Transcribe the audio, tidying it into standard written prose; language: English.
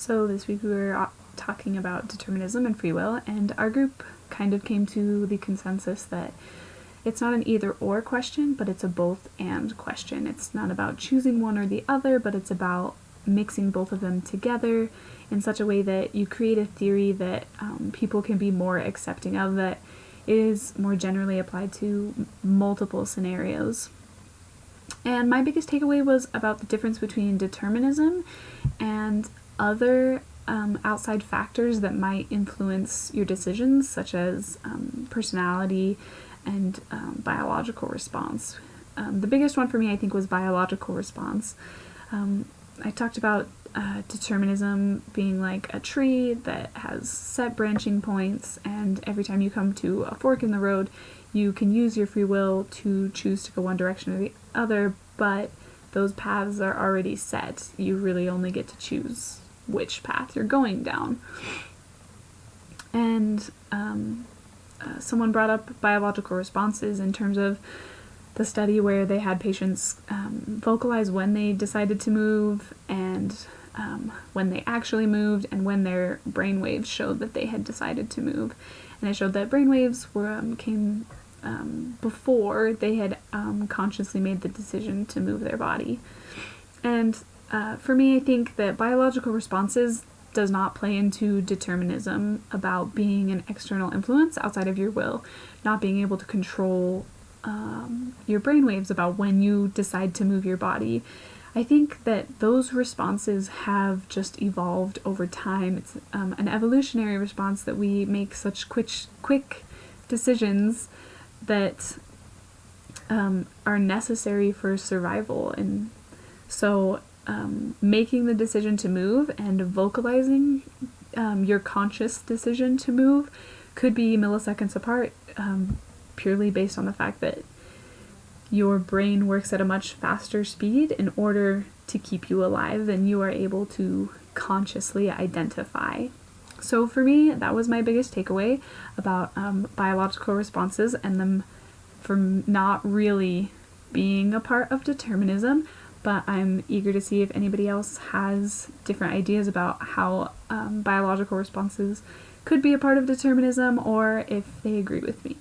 So this week we were talking about determinism and free will, and our group kind of came to the consensus that it's not an either-or question, but it's a both-and question. It's not about choosing one or the other, but it's about mixing both of them together in such a way that you create a theory that people can be more accepting of, that is more generally applied to multiple scenarios. And my biggest takeaway was about the difference between determinism and other outside factors that might influence your decisions, such as personality and biological response. The biggest one for me, I think, was biological response. I talked about determinism being like a tree that has set branching points, and every time you come to a fork in the road, you can use your free will to choose to go one direction or the other, but those paths are already set. You really only get to choose which path you're going down. And someone brought up biological responses in terms of the study where they had patients vocalize when they decided to move, and when they actually moved, and when their brainwaves showed that they had decided to move. And it showed that brainwaves came before they had consciously made the decision to move their body. And for me, I think that biological responses does not play into determinism about being an external influence outside of your will, not being able to control your brainwaves about when you decide to move your body. I think that those responses have just evolved over time. It's an evolutionary response that we make such quick decisions that are necessary for survival. And so making the decision to move and vocalizing your conscious decision to move could be milliseconds apart, purely based on the fact that your brain works at a much faster speed in order to keep you alive than you are able to consciously identify. So for me, that was my biggest takeaway about biological responses and them for not really being a part of determinism. But I'm eager to see if anybody else has different ideas about how biological responses could be a part of determinism, or if they agree with me.